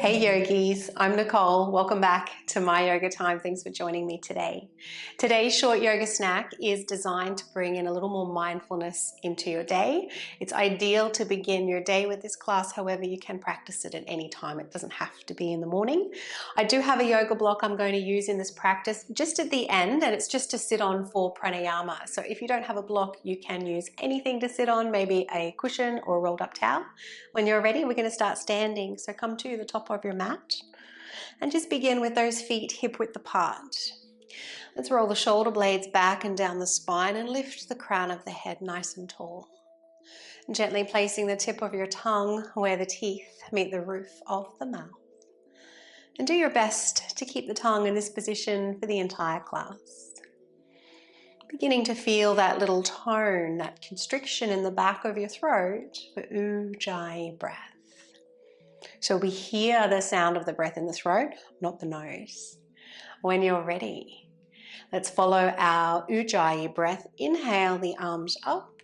Hey yogis, I'm Nicole. Welcome back to my yoga time. Thanks for joining me today. Today's short yoga snack is designed to bring in a little more mindfulness into your day. It's ideal to begin your day with this class, however you can practice it at any time. It doesn't have to be in the morning. I do have a yoga block I'm going to use in this practice just at the end, and it's just to sit on for pranayama. So if you don't have a block, you can use anything to sit on, maybe a cushion or a rolled up towel. When you're ready, we're going to start standing. So come to the top of your mat and just begin with those feet hip width apart. Let's roll the shoulder blades back and down the spine and lift the crown of the head nice and tall. Gently placing the tip of your tongue where the teeth meet the roof of the mouth. And do your best to keep the tongue in this position for the entire class. Beginning to feel that little tone, that constriction in the back of your throat for Ujjayi breath. So we hear the sound of the breath in the throat, not the nose. When you're ready, let's follow our Ujjayi breath. Inhale the arms up.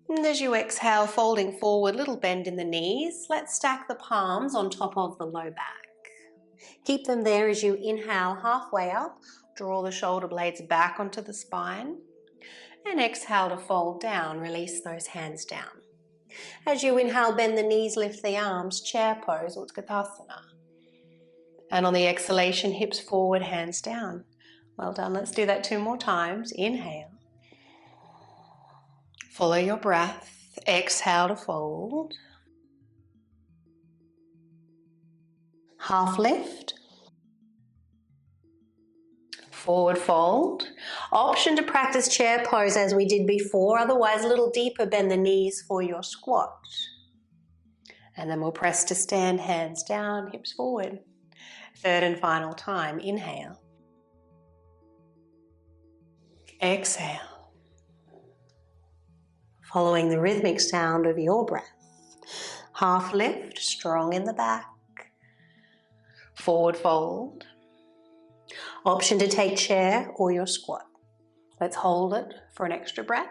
And as you exhale, folding forward, little bend in the knees. Let's stack the palms on top of the low back. Keep them there as you inhale halfway up. Draw the shoulder blades back onto the spine. And exhale to fold down. Release those hands down. As you inhale, bend the knees, lift the arms, chair pose, Utkatasana. And on the exhalation, hips forward, hands down. Well done. Let's do that 2 more times. Inhale. Follow your breath. Exhale to fold. Half lift. Forward fold. Option to practice chair pose as we did before. Otherwise, a little deeper, bend the knees for your squat. And then we'll press to stand, hands down, hips forward. Third and final time. Inhale. Exhale. Following the rhythmic sound of your breath. Half lift, strong in the back. Forward fold. Option to take chair or your squat. Let's hold it for an extra breath.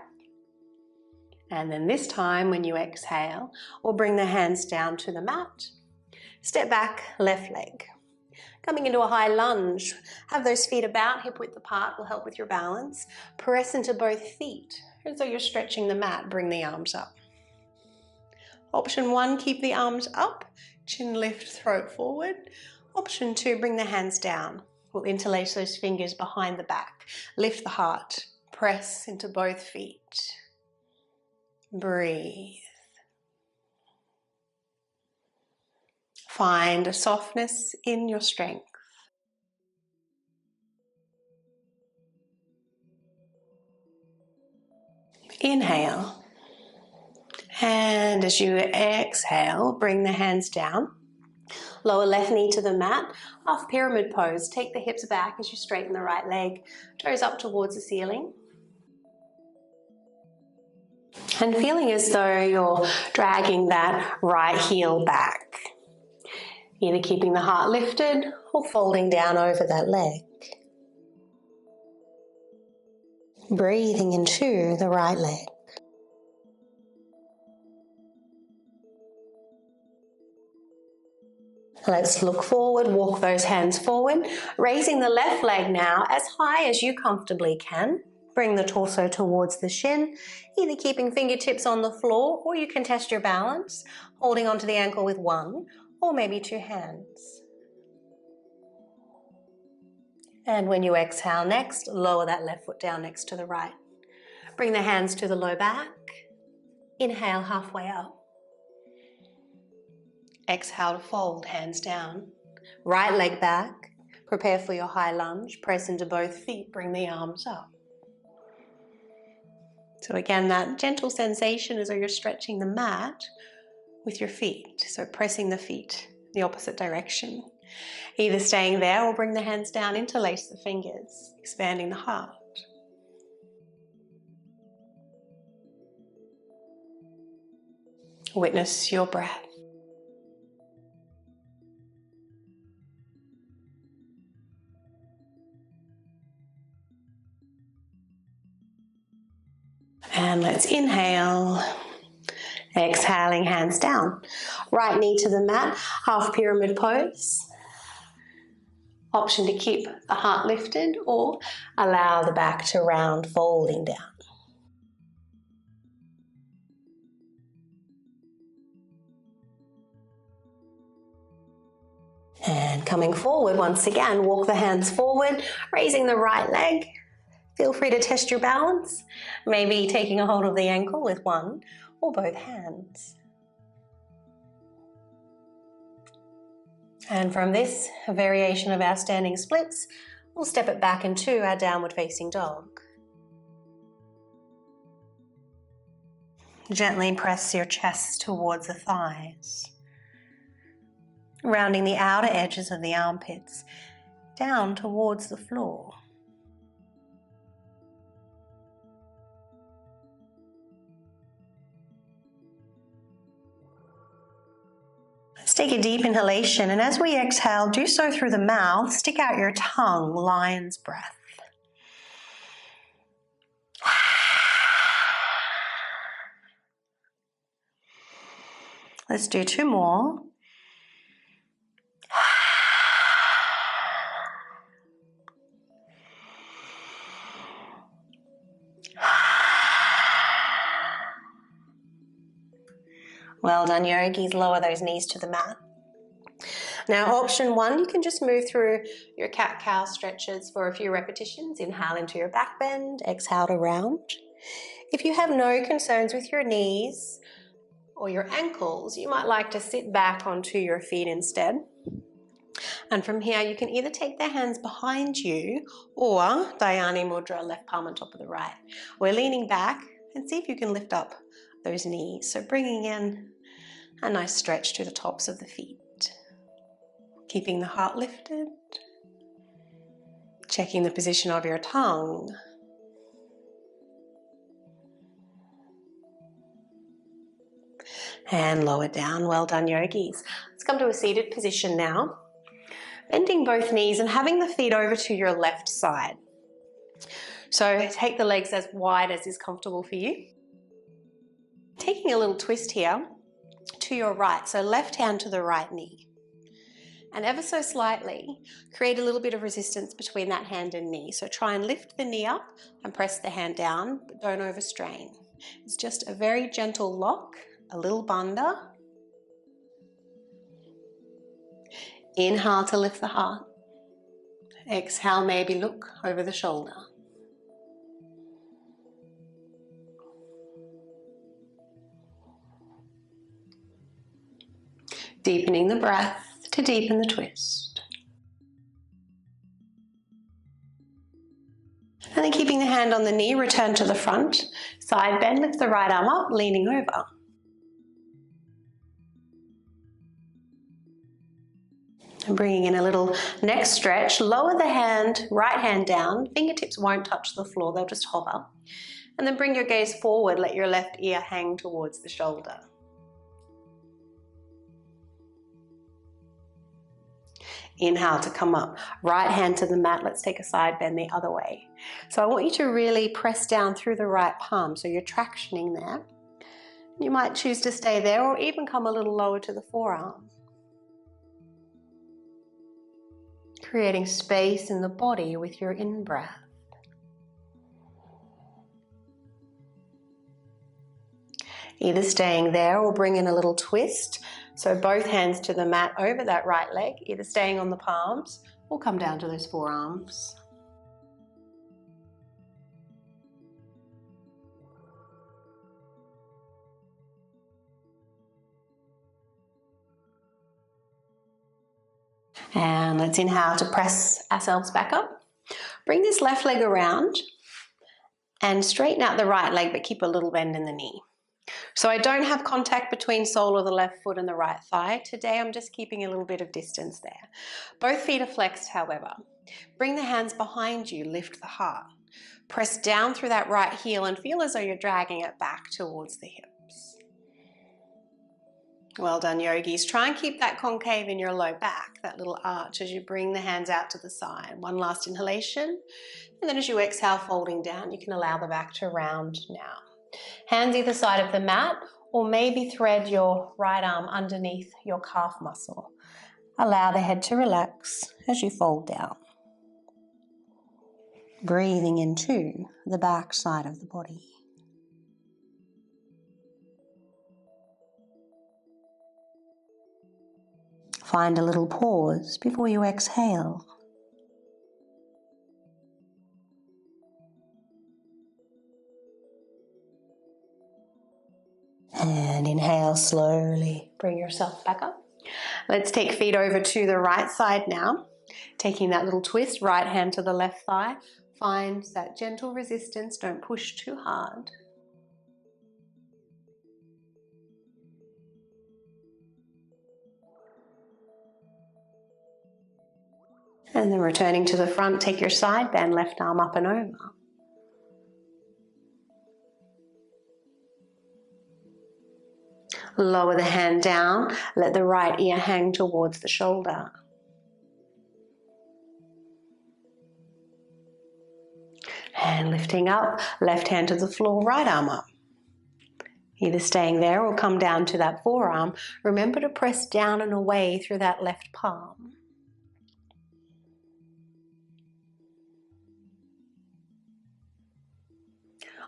And then this time when you exhale, we'll bring the hands down to the mat. Step back, left leg. Coming into a high lunge. Have those feet about, hip width apart, will help with your balance. Press into both feet. As though you're stretching the mat, bring the arms up. Option 1, keep the arms up. Chin lift, throat forward. Option 2, bring the hands down. We'll interlace those fingers behind the back. Lift the heart. Press into both feet. Breathe. Find a softness in your strength. Inhale. And as you exhale, bring the hands down. Lower left knee to the mat. Half pyramid pose. Take the hips back as you straighten the right leg. Toes up towards the ceiling. And feeling as though you're dragging that right heel back. Either keeping the heart lifted or folding down over that leg. Breathing into the right leg. Let's look forward, walk those hands forward. Raising the left leg now as high as you comfortably can. Bring the torso towards the shin, either keeping fingertips on the floor or you can test your balance, holding onto the ankle with 1 or maybe 2 hands. And when you exhale next, lower that left foot down next to the right. Bring the hands to the low back. Inhale halfway up. Exhale to fold, hands down. Right leg back. Prepare for your high lunge. Press into both feet. Bring the arms up. So again, that gentle sensation as though you're stretching the mat with your feet. So pressing the feet the opposite direction. Either staying there or bring the hands down, interlace the fingers, expanding the heart. Witness your breath. And let's inhale Exhaling, hands down. Right knee to the mat, half pyramid pose. Option to keep the heart lifted or allow the back to round, folding down. And coming forward once again, walk the hands forward, raising the right leg. Feel free to test your balance, maybe taking a hold of the ankle with one or both hands. And from this, a variation of our standing splits, we'll step it back into our downward facing dog. Gently press your chest towards the thighs, rounding the outer edges of the armpits down towards the floor. Let's take a deep inhalation, and as we exhale, do so through the mouth. Stick out your tongue, lion's breath. Let's do two more. Well done, yogis. Lower those knees to the mat. Now, option one, you can just move through your cat-cow stretches for a few repetitions. Inhale into your back bend, exhale to round. If you have no concerns with your knees or your ankles, you might like to sit back onto your feet instead. And from here, you can either take the hands behind you or Dhyani Mudra, left palm on top of the right. We're leaning back and see if you can lift up those knees. So bringing in a nice stretch to the tops of the feet. Keeping the heart lifted. Checking the position of your tongue. And lower down. Well done, yogis. Let's come to a seated position now. Bending both knees and having the feet over to your left side. So take the legs as wide as is comfortable for you. Taking a little twist here to your right. So left hand to the right knee. And ever so slightly, create a little bit of resistance between that hand and knee. So try and lift the knee up and press the hand down, but don't overstrain. It's just a very gentle lock, a little bandha. Inhale to lift the heart. Exhale, maybe look over the shoulder. Deepening the breath to deepen the twist. And then keeping the hand on the knee, return to the front. Side bend, lift the right arm up, leaning over. And bringing in a little neck stretch, lower the hand, right hand down. Fingertips won't touch the floor, they'll just hover. And then bring your gaze forward, let your left ear hang towards the shoulder. Inhale to come up, right hand to the mat. Let's take a side bend the other way. So I want you to really press down through the right palm, so you're tractioning there. You might choose to stay there or even come a little lower to the forearm. Creating space in the body with your in-breath. Either staying there or bring in a little twist. So both hands to the mat over that right leg, either staying on the palms or come down to those forearms. And let's inhale to press ourselves back up. Bring this left leg around and straighten out the right leg, but keep a little bend in the knee. So I don't have contact between sole of the left foot and the right thigh. Today I'm just keeping a little bit of distance there. Both feet are flexed, however. Bring the hands behind you, lift the heart. Press down through that right heel and feel as though you're dragging it back towards the hips. Well done, yogis. Try and keep that concave in your low back, that little arch, as you bring the hands out to the side. One last inhalation. And then as you exhale, folding down, you can allow the back to round now. Hands either side of the mat or maybe thread your right arm underneath your calf muscle. Allow the head to relax as you fold down. Breathing into the back side of the body. Find a little pause before you exhale. And inhale slowly. Bring yourself back up. Let's take feet over to the right side now. Taking that little twist, right hand to the left thigh. Find that gentle resistance. Don't push too hard. And then returning to the front, take your side bend, left arm up and over. Lower the hand down, let the right ear hang towards the shoulder. And lifting up, left hand to the floor, right arm up. Either staying there or come down to that forearm. Remember to press down and away through that left palm.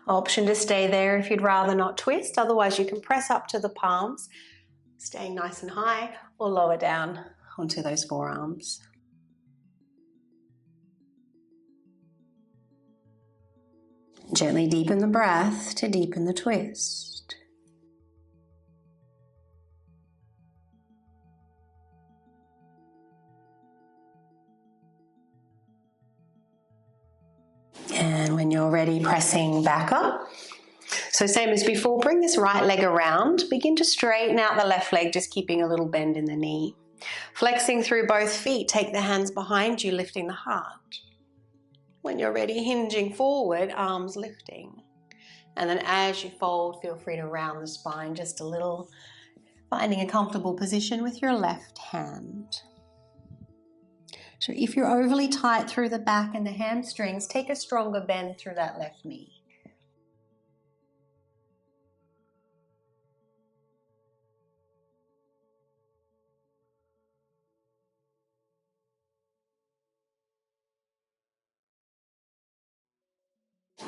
Option to stay there if you'd rather not twist, otherwise you can press up to the palms, staying nice and high, or lower down onto those forearms. Gently deepen the breath to deepen the twist. And when you're ready, pressing back up. So same as before, bring this right leg around. Begin to straighten out the left leg, just keeping a little bend in the knee. Flexing through both feet, take the hands behind you, lifting the heart. When you're ready, hinging forward, arms lifting. And then as you fold, feel free to round the spine just a little, finding a comfortable position with your left hand. So if you're overly tight through the back and the hamstrings, take a stronger bend through that left knee.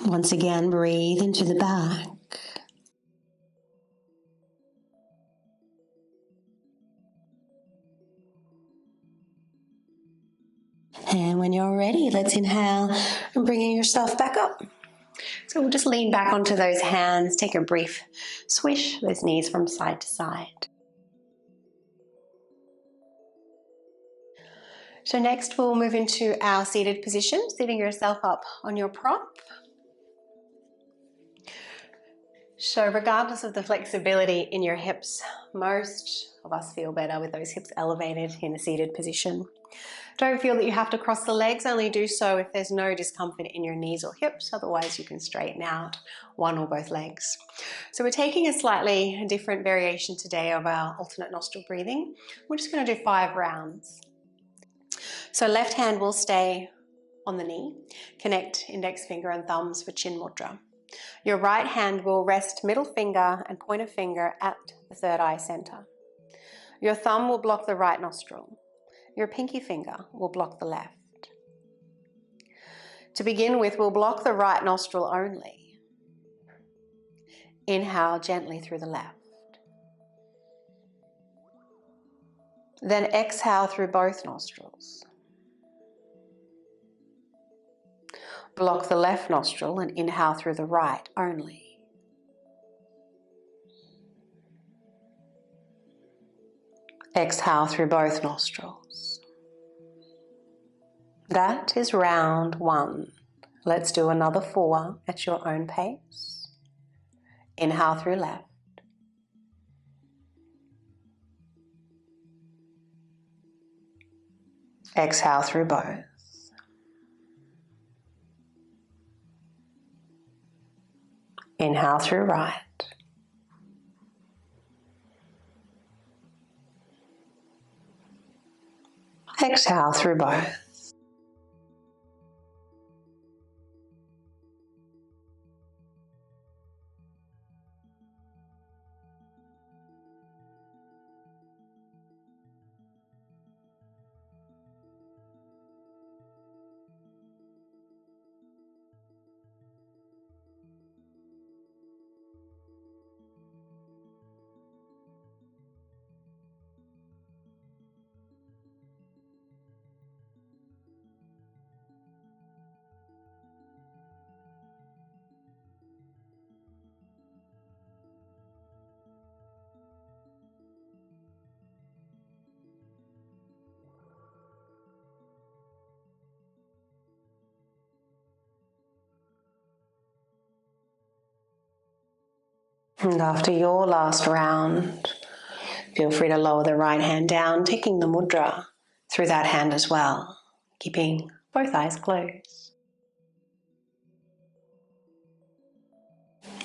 Once again, breathe into the back. And when you're ready, let's inhale and bringing yourself back up. So we'll just lean back onto those hands, take a brief swish those knees from side to side. So next we'll move into our seated position, sitting yourself up on your prop. So regardless of the flexibility in your hips, most of us feel better with those hips elevated in a seated position. Don't feel that you have to cross the legs, only do so if there's no discomfort in your knees or hips, otherwise you can straighten out one or both legs. So we're taking a slightly different variation today of our alternate nostril breathing. We're just going to do 5 rounds. So left hand will stay on the knee, connect index finger and thumbs for chin mudra. Your right hand will rest middle finger and pointer finger at the third eye center. Your thumb will block the right nostril. Your pinky finger will block the left. To begin with, we'll block the right nostril only. Inhale gently through the left. Then exhale through both nostrils. Block the left nostril and inhale through the right only. Exhale through both nostrils. That is round 1. Let's do another 4 at your own pace. Inhale through left. Exhale through both. Inhale through right. Exhale through both. And after your last round, feel free to lower the right hand down, taking the mudra through that hand as well, keeping both eyes closed.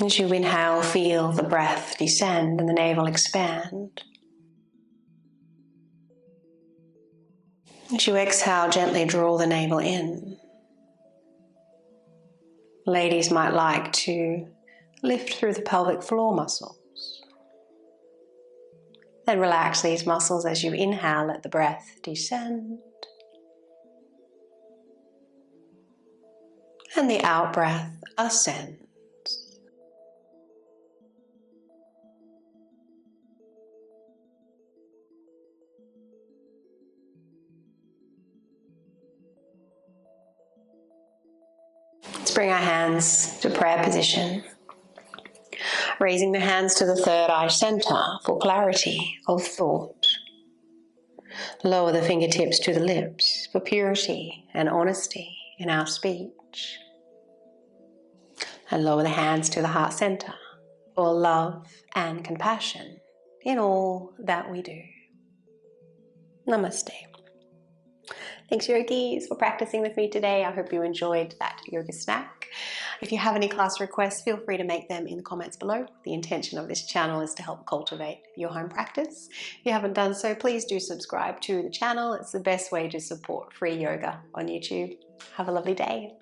As you inhale, feel the breath descend and the navel expand. As you exhale, gently draw the navel in. Ladies might like to lift through the pelvic floor muscles. Then relax these muscles as you inhale, let the breath descend. And the out breath ascends. Let's bring our hands to prayer position. Raising the hands to the third eye center for clarity of thought. Lower the fingertips to the lips for purity and honesty in our speech. And lower the hands to the heart center for love and compassion in all that we do. Namaste. Thanks, yogis, for practicing with me today. I hope you enjoyed that yoga snack. If you have any class requests, feel free to make them in the comments below. The intention of this channel is to help cultivate your home practice. If you haven't done so, please do subscribe to the channel. It's the best way to support free yoga on YouTube. Have a lovely day.